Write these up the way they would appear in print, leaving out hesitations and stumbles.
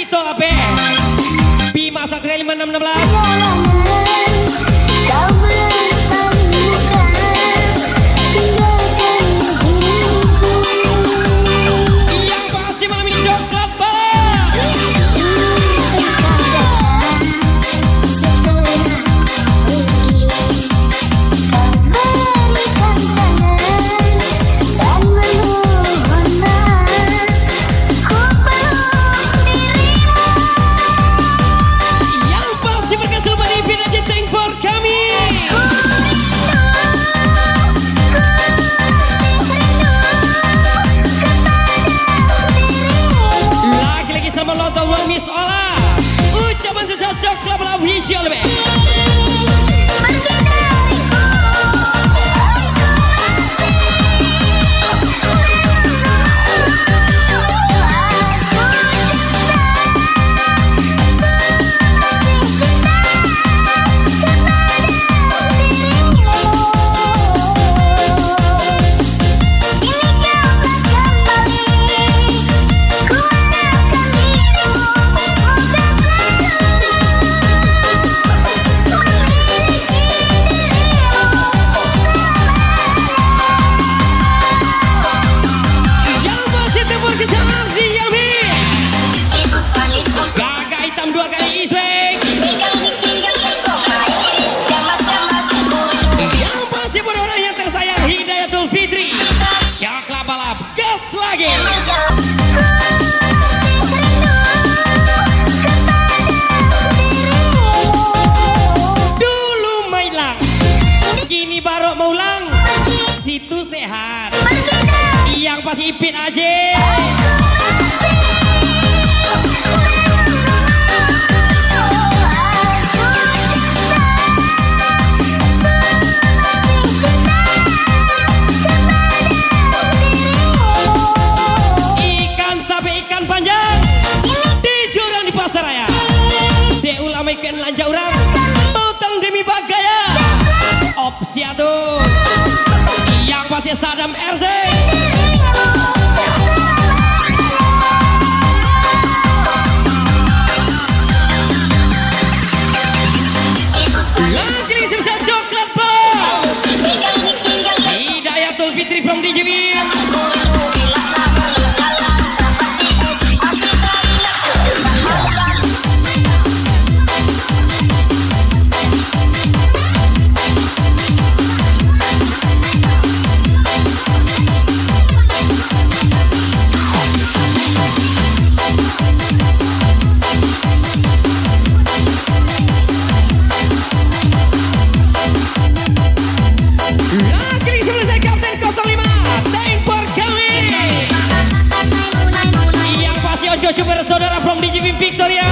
Kita apa? Bima Satria 5616. Yang pasti malam ini coklat bala. Yang pasti berkesan menipin aja thank for kami. Lagi-lagi sama lontong One Miss Ola. Ucapan sukses coklat bala visual be. Coklat balap, gas lagi. Dulu mailang, kini baru mau ulang. Situ sehat, yang pasti ipin aja. Ikan lanja orang potong demi bagaya opsi aduh yang pasti Saddam RZ lagi bisa coklat bang Hidayatul Fitri from DJB. Super saudara from DJB Victoria.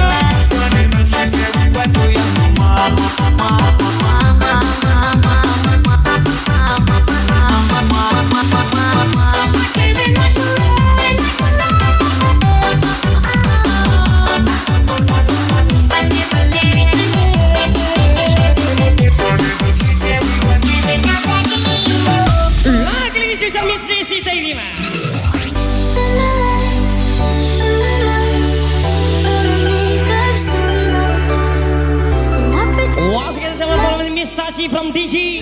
Lagi spesial Miss Desi Tairima. Miss Tachi from DG.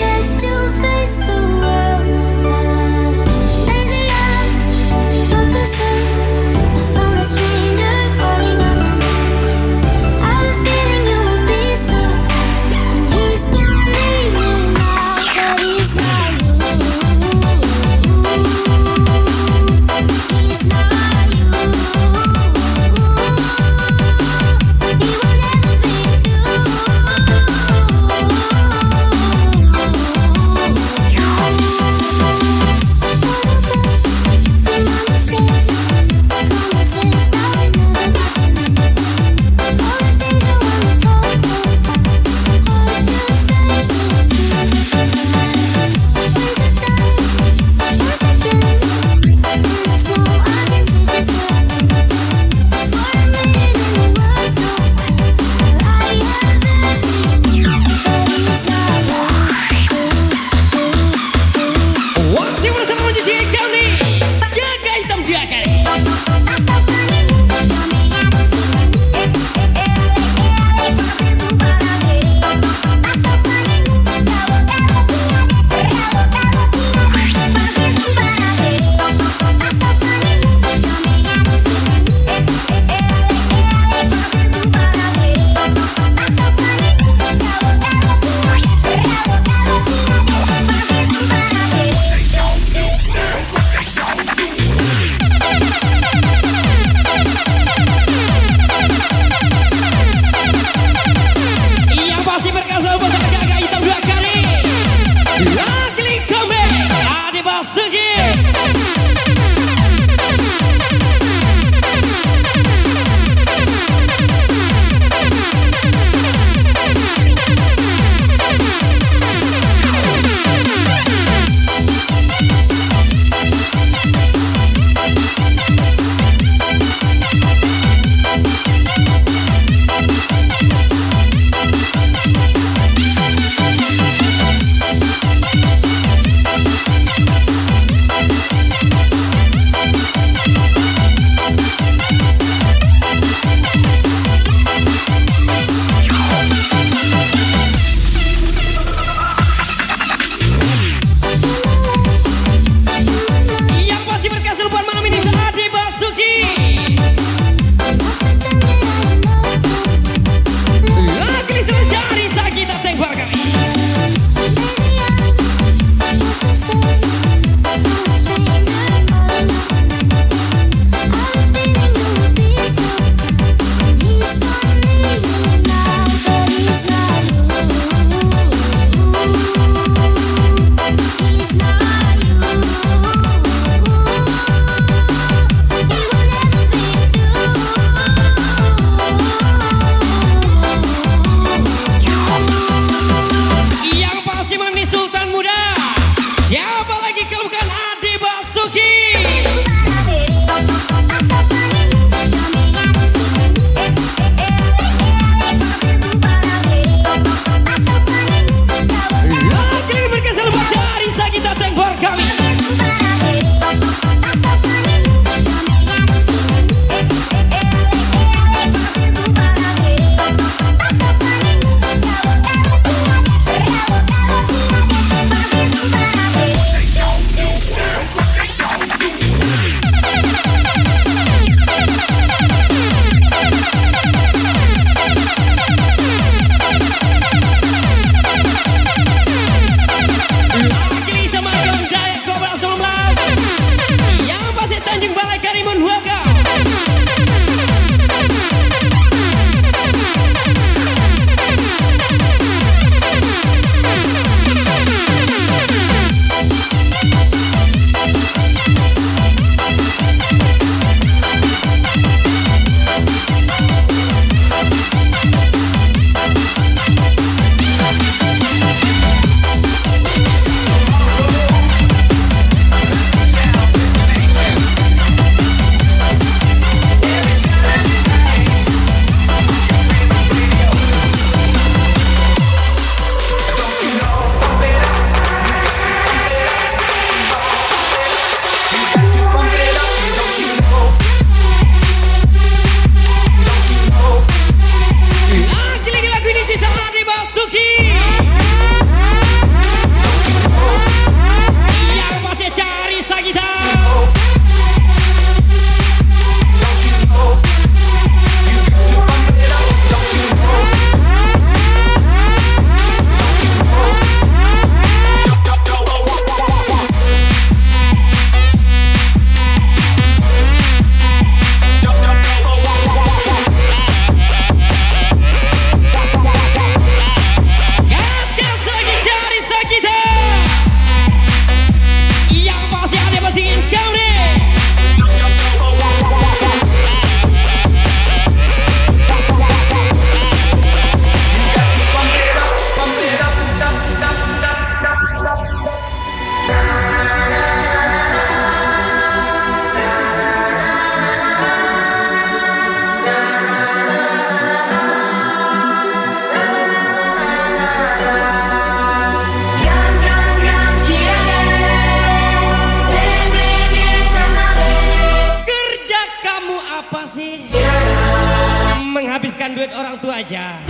menghabiskan duit orang tua aja.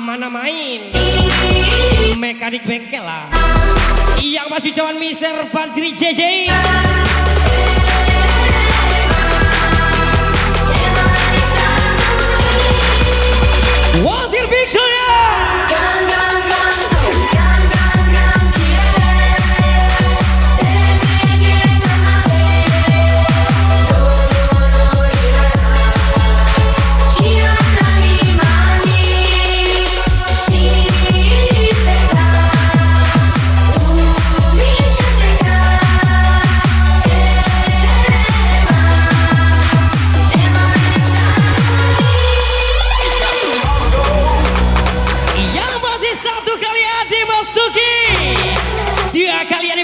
Mana main mekanik bengkel lah. Yang masih cawan Mr. Fadri JJ. Wasir Victoria.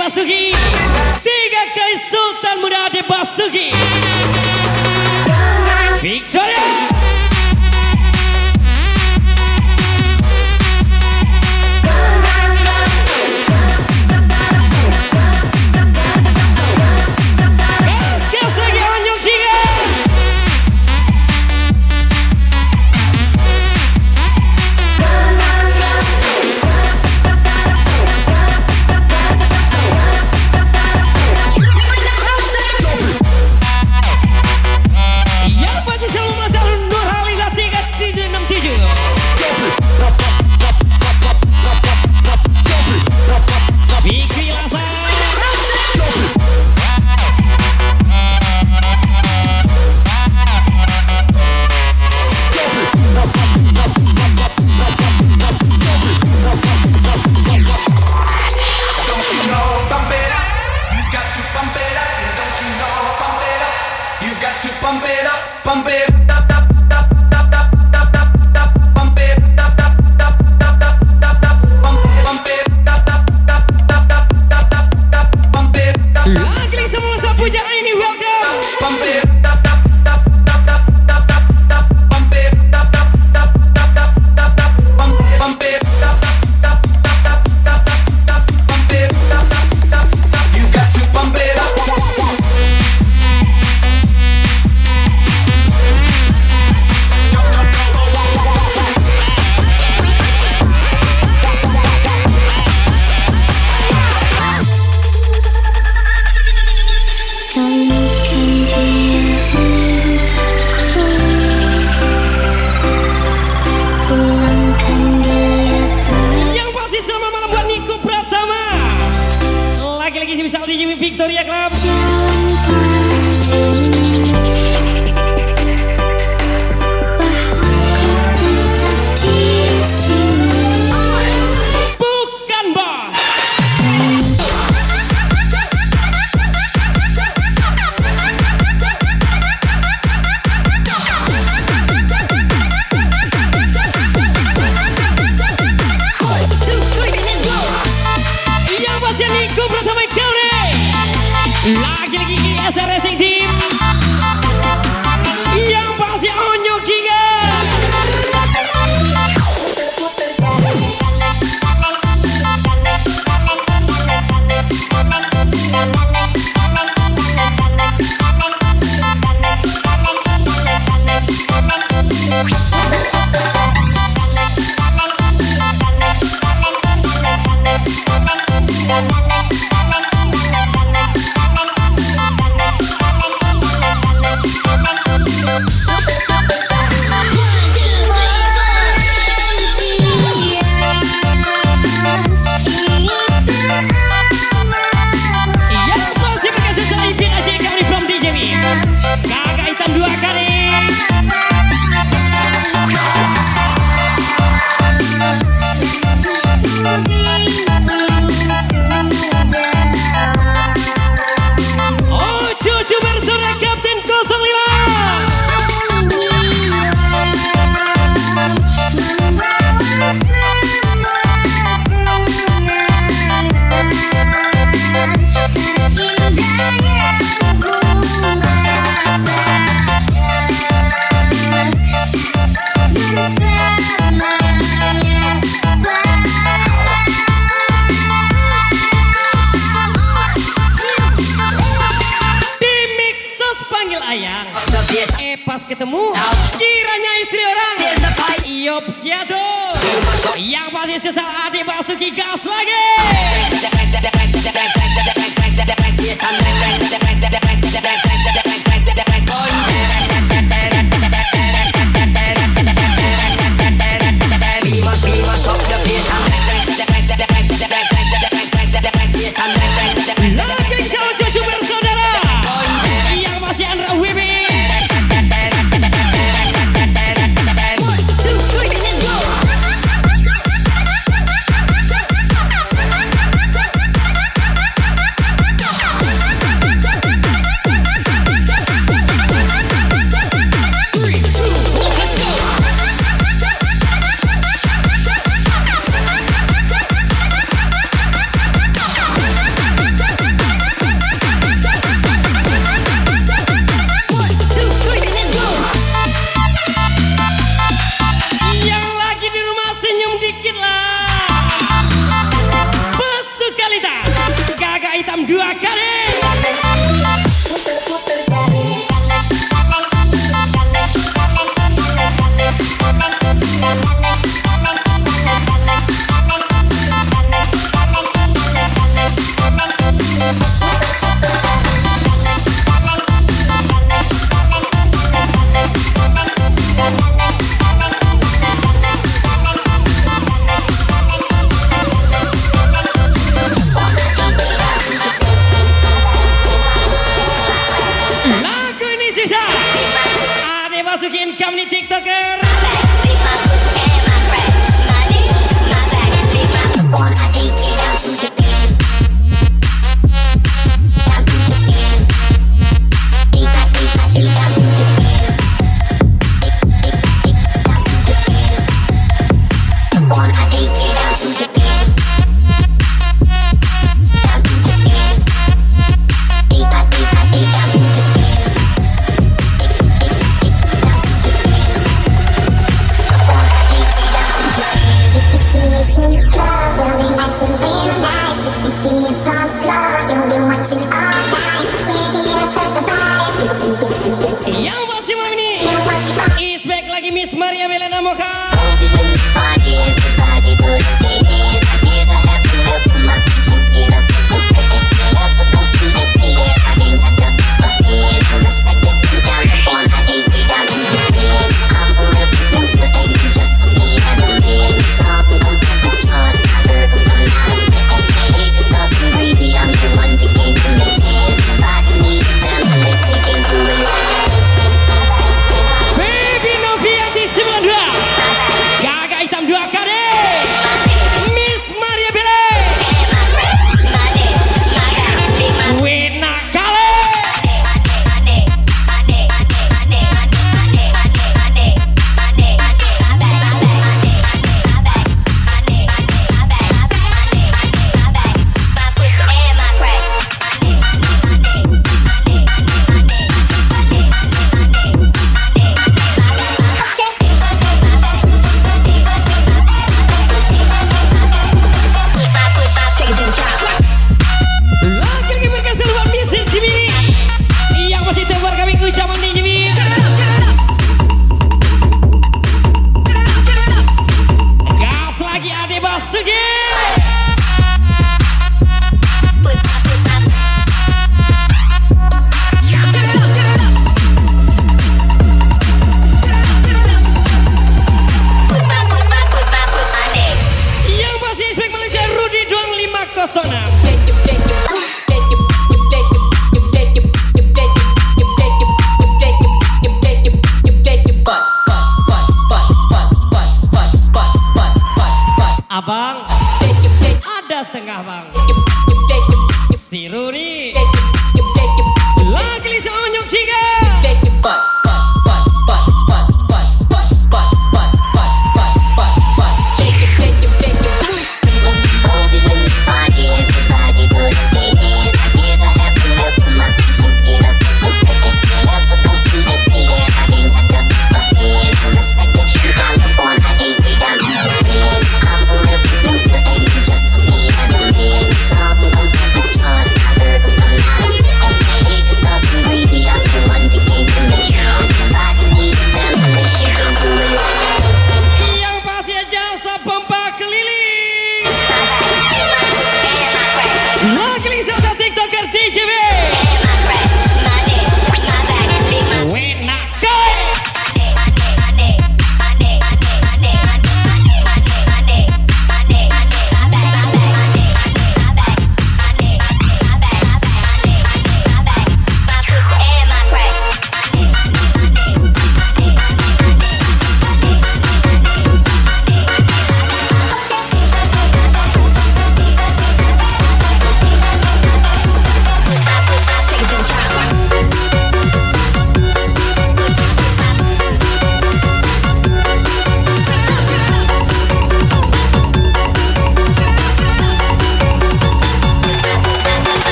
Basuki, 3 kali Sultan Muda Ade Basuki Victoria. Gas lagi Anyong Jika. Pump it up, pump it up, pump it pump it. Lagi semua sapu jangan ini welcome. Pump it. Victoria Club. Bukan bos. Yang masih Niko pertama kau nih. Lagi-lagi ISR Racing Team. Kiranya istri orang Yop Siado yang pasti sesal adik Basuki gas lagi. Lagi kalau cucu bersaudara yang masih Andra Wibi. Masukin income nih TikToker. Yang masih malam ini is back lagi Miss Maria Belena Mocha. Abang, ada setengah bang. Si Rudi, lagi selonyok juga.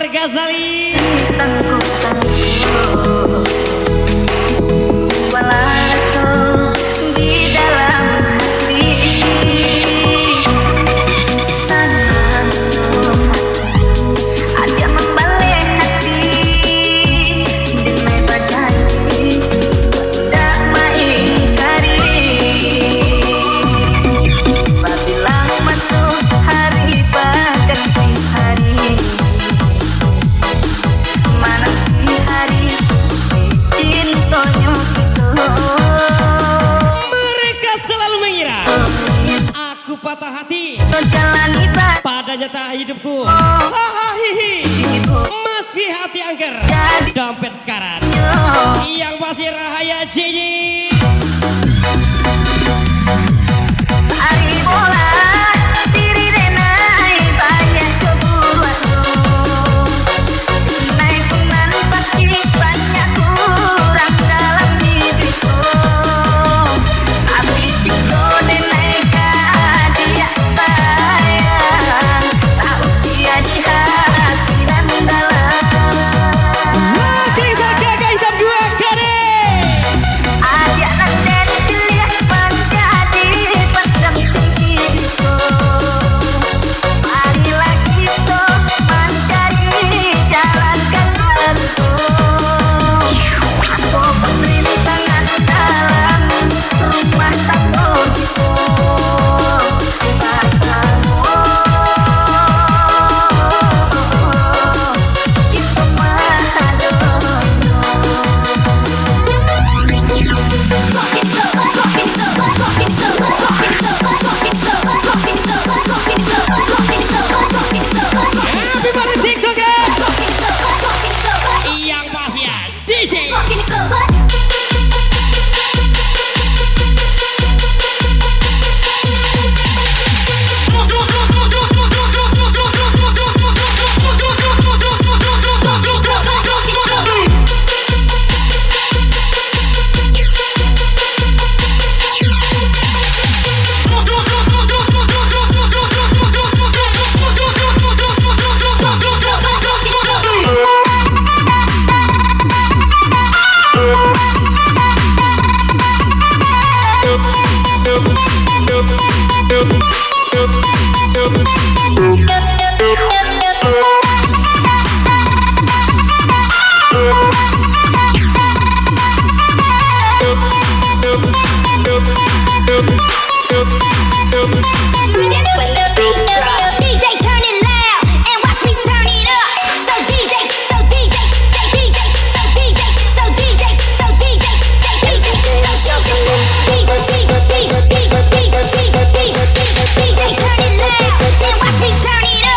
Ghazali. Walau di dalam hati sana ada membalik hati dengan berjanji tak mengingkari. Apabila masuk hari berganti hari, mana di hari cintonya itu. Mereka selalu mengira aku patah hati Jalani pada nyata hidupku. Hahaha, masih hati angker dompet sekarang yang masih Rahaya JJ. hari bola diri denai banyak keburuan, naik penan pasti banyak kurang dalam diriku. Tapi juga denai dia sayang, tahu dia di hati dan dalam. Kisah gagah hitam 2 kade. Adik nanti dilihat menjadi pendamping hidupku. Marilah kita mencari jalan ke surga. Aku pemerintahan dalam rumah tangga kita. Kita Everybody TikTok yang pasti ya DJ. DJ turn it loud and watch me turn it up. So DJ, so DJ, DJ, so DJ, so DJ, so DJ, DJ, so show me. DJ, DJ, DJ, DJ, DJ, DJ, DJ, turn it loud and watch me turn it up.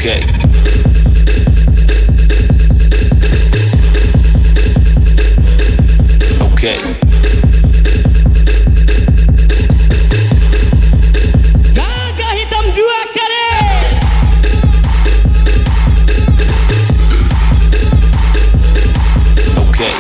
Okay. Okay. Gagah hitam 2 kali. Okay.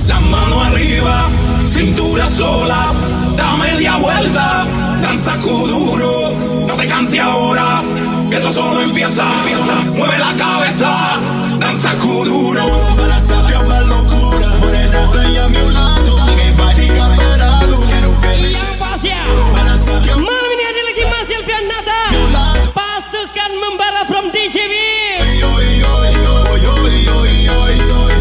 Las manos arriba, cintura sola, da media vuelta, danza kuduro, no te canses ahora, que esto solo empieza, mueve la cabeza, danza kuduro. Para sacar uma loucura, morena vem a meu lado, ninguém vai ficar parado, quero ver Yang pasnya para sacar malam ini ada lagi Mas Ilvian Nata, pasukan membara from DJB.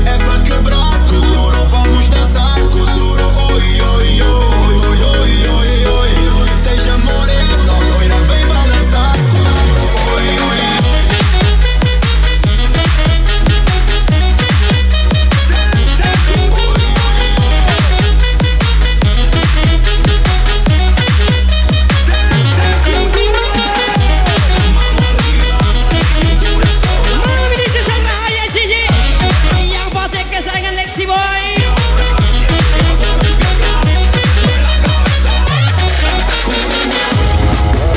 é pra quebrar kuduro, vamos dançar kuduro, oi, oi, oi, oi, oi, oi, oi, seja morena, loira, vem balançar kuduro, oi, oi. Malam ini Susan Rahaya Cici, yang pasnya kesayangan Lexi Boy.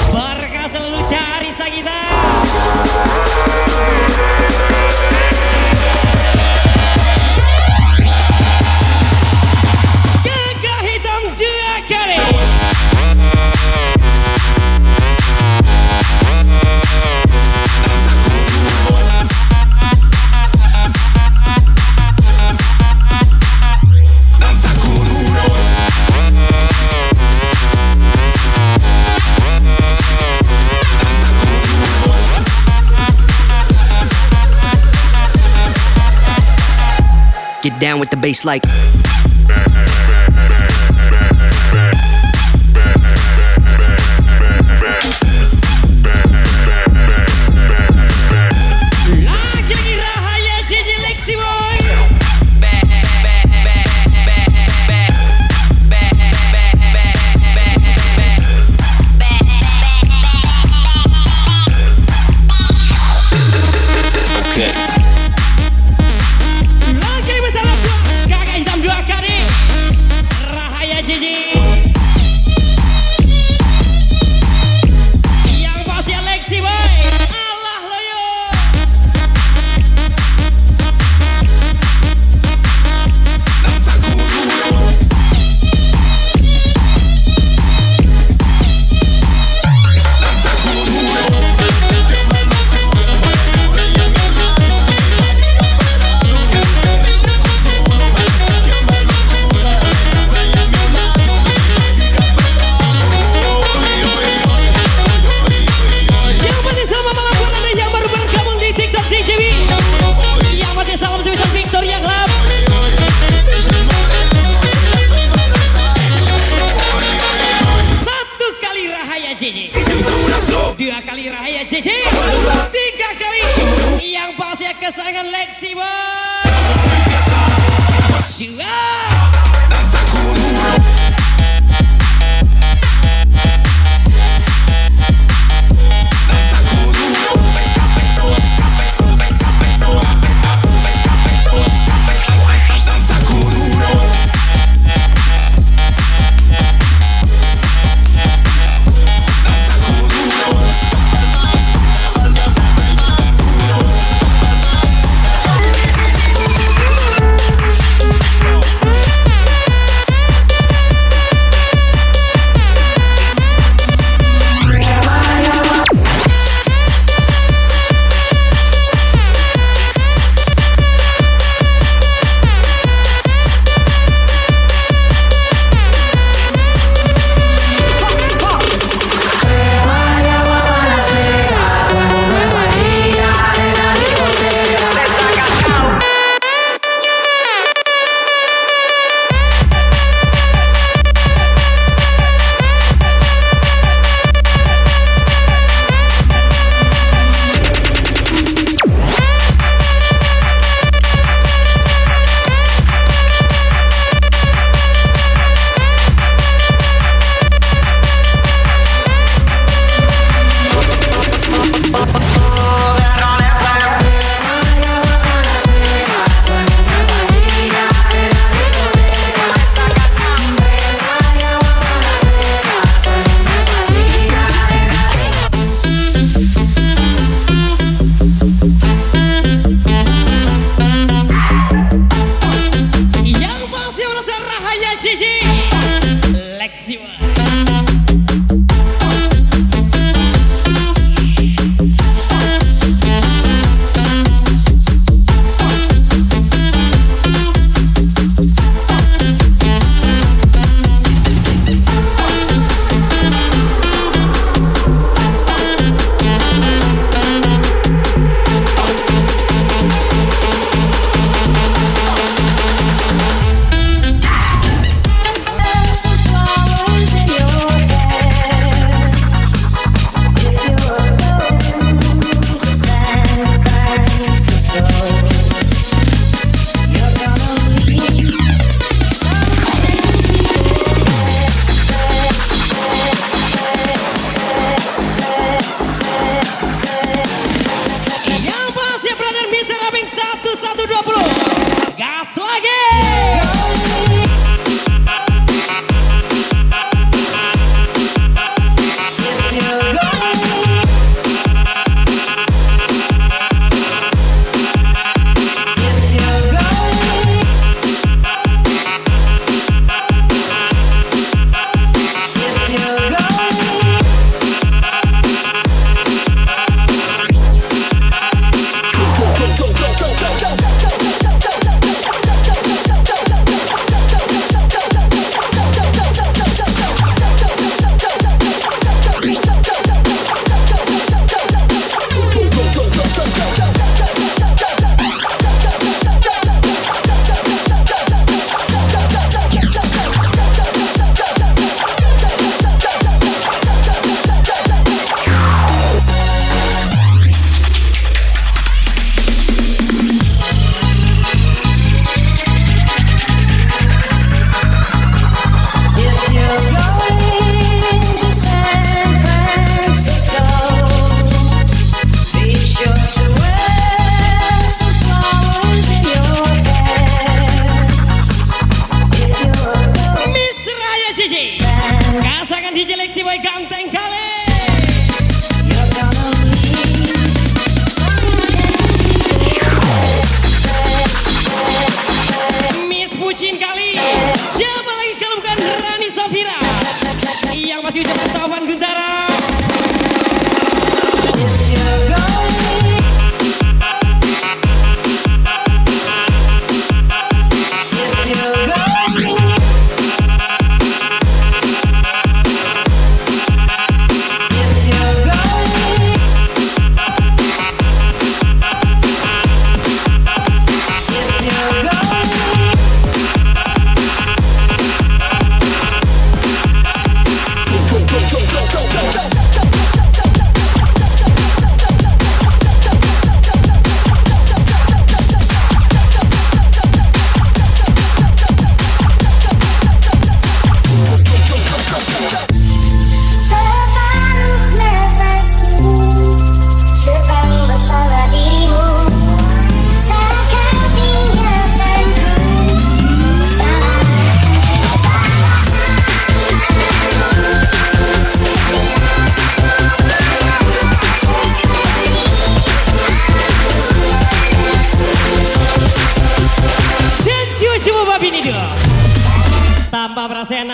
Barca selalu cari Sagita. Gagah hitam 2 kali. Danza kuduro. Get down with the bass like. Lagi-lagi Rahaya Cici Lexi Boy. Okay. Lagi bersama Gagah hitam 2 kali. Rahaya Cici. Yang pasnya Lexi Boy. Allah loyo. Danza kuduro. Danza kuduro. Yang pasti selamat malam buat anda yang baru bergabung di TikTok DJB. Yang pasti salam sebesar Victoria Club. Satu kali Rahaya Cici, Cintura sola. 2 kali Rahaya Cici, 3 kali yang pasnya kesayangan Lexi Boy. Siap. Danza kuduro. Danza kuduro. Danza kuduro. Danza kuduro.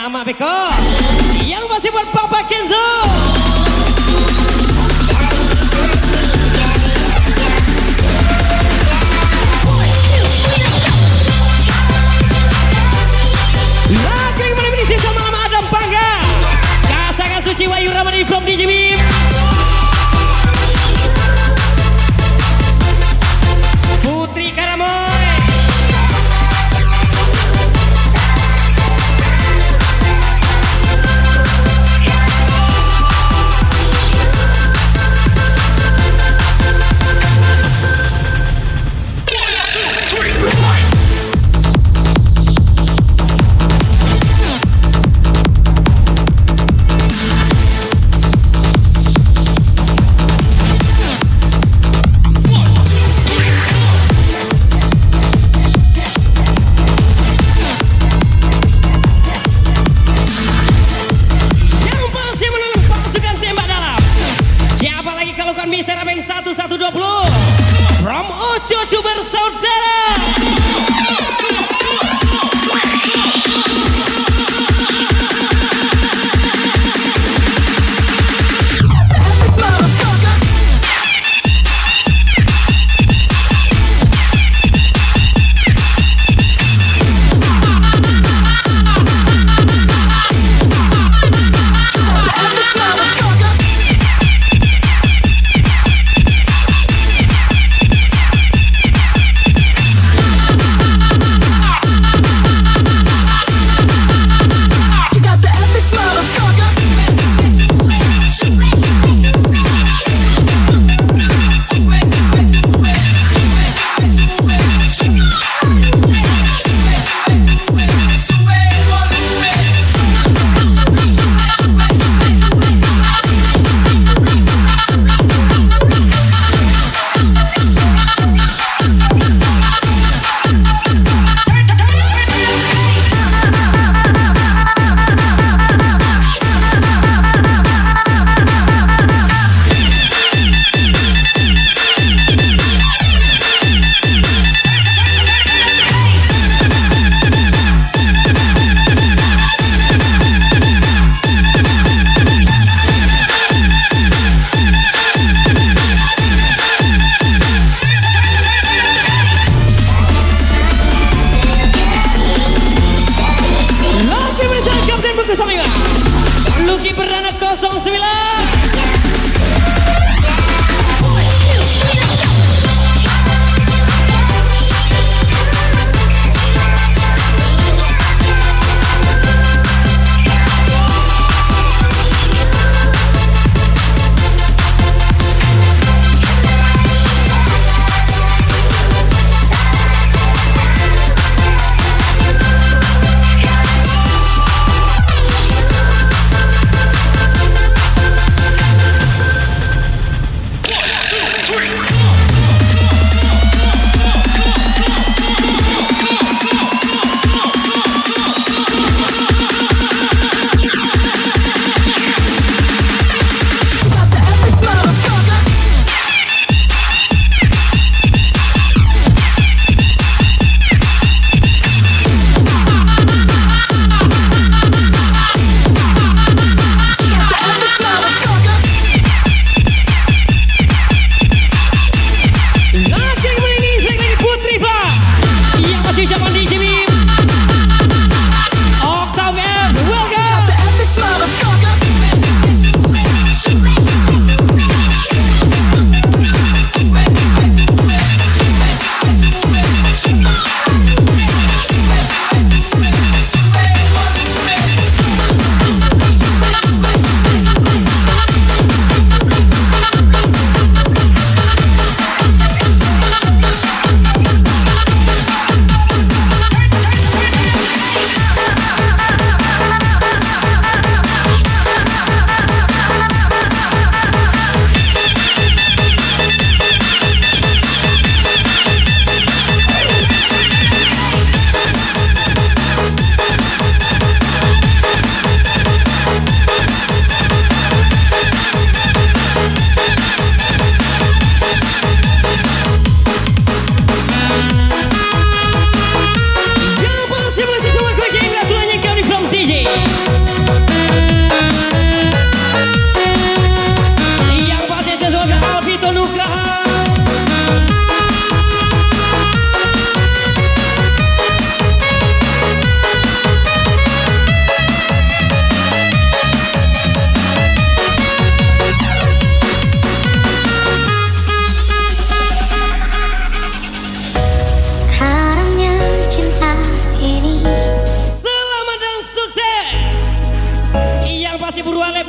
sama Beko. Yang masih buat Papa Kenzo. Lagi mana ini sisa malam Adam Pangga. Kasakan Suci Wayu Ramani from DJ Bim. Putri Karamoy. Mister Abeng 1120 from Ojo bersaudara.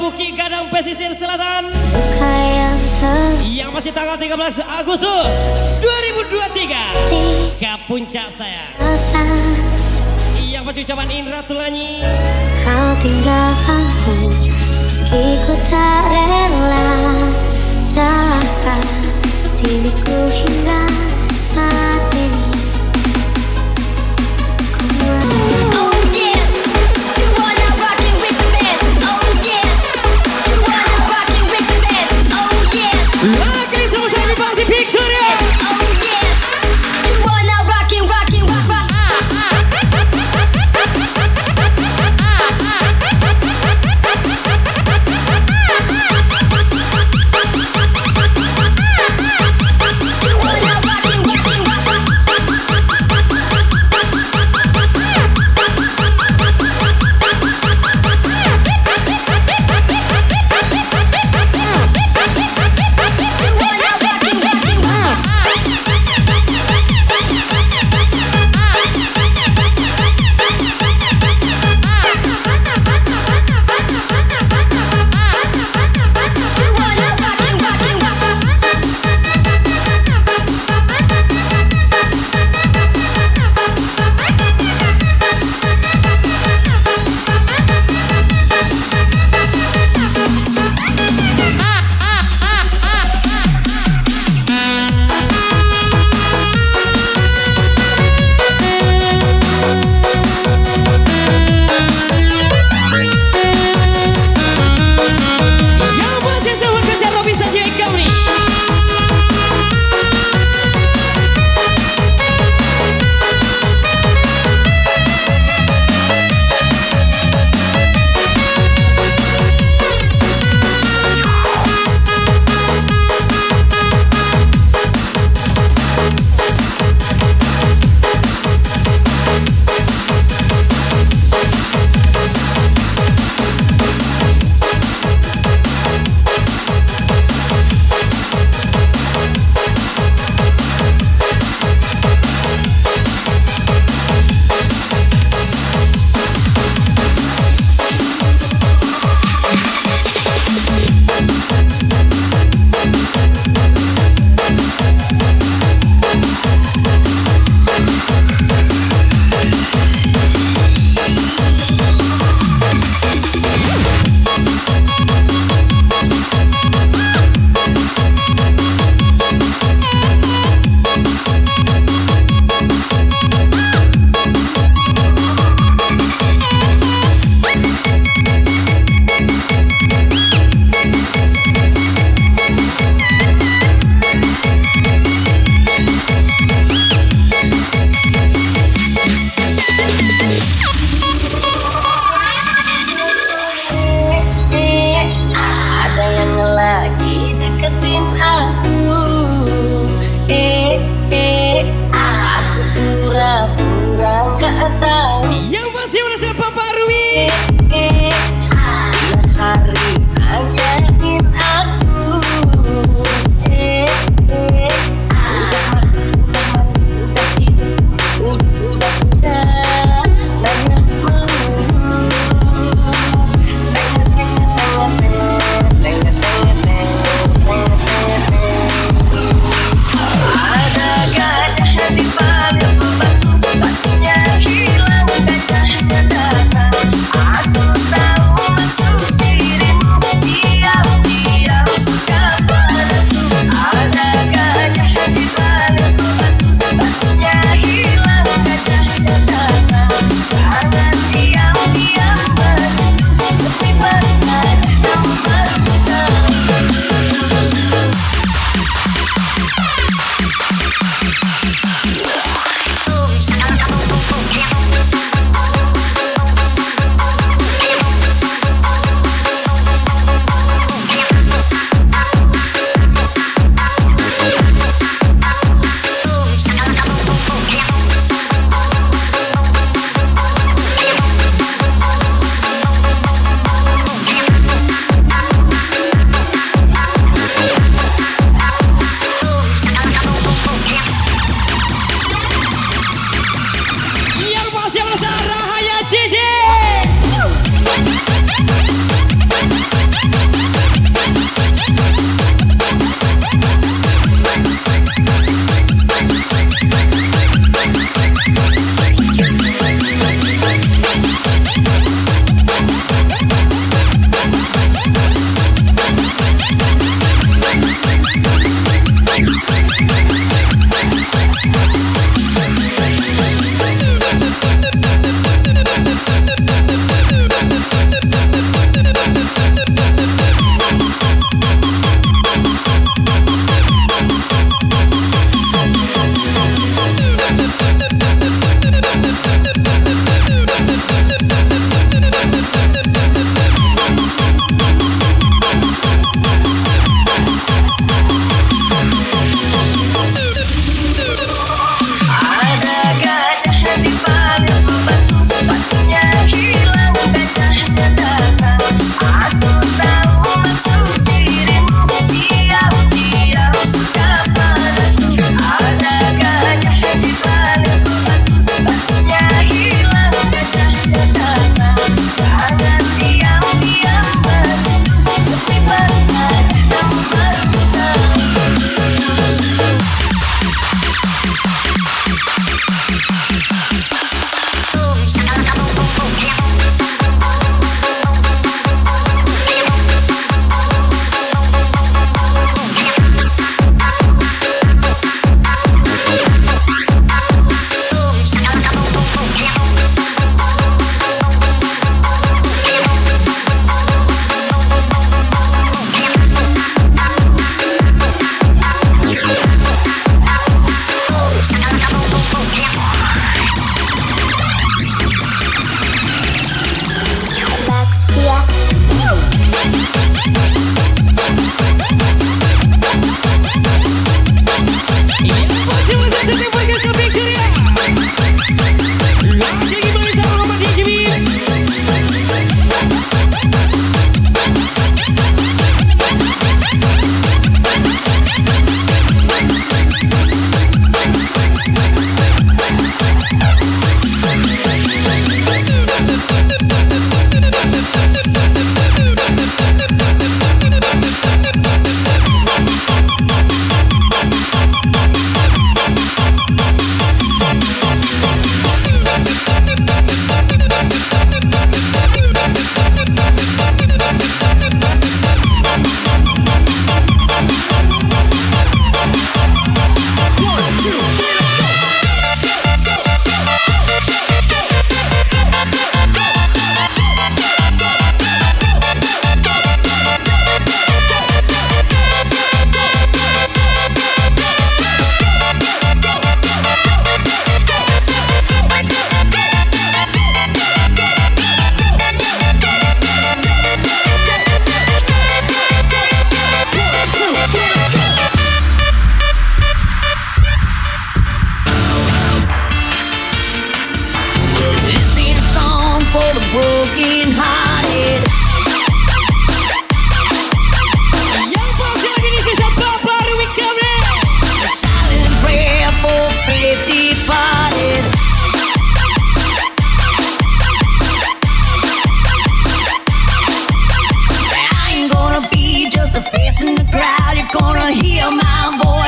Buki Gadang Pesisir Selatan Luka yang yang masih tanggal 13 Agustus 2023 ke puncak saya. terasa. Yang masih ucapan Indra Tulanyi. Kau tinggalkanku meski ku tak rela. Salahkah diriku hingga saat ini? Oh yes, you wanna rockin' with the best. Oh yes, you wanna rockin' with the best. Oh yes, Lagi sama-sama Bang di picture ya. oh yes, you wanna rockin' rock rock.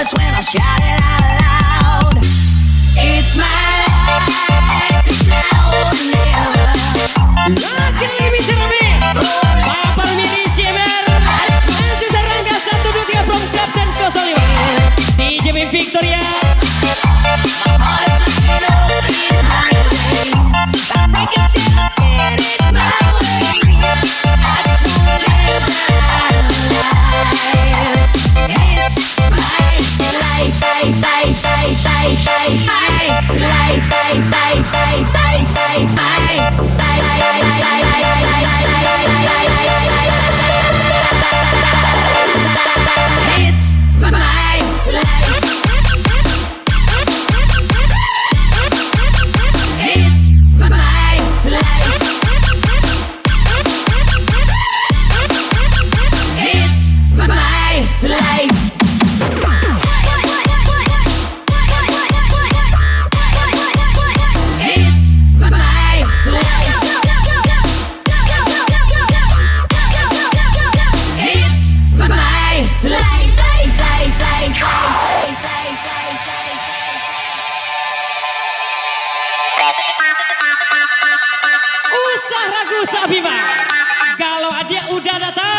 voice when I shout it out loud. It's my life, it's now or never. Makin lebih cermin Bapak Minis Gamer Maju Serangga 1, 2, 3 from Kapten 05 DJ Bim Victoria My heart is looking open highway. I'm breaking shit up, get it my way. I just wanna live my life. It's my life, life, life, life, life, life, my life, life, life, life, life, life, my it's my life. It's my life. It's my life. It's my life. It's my Usah ragu usah bimbang Kalau dia udah datang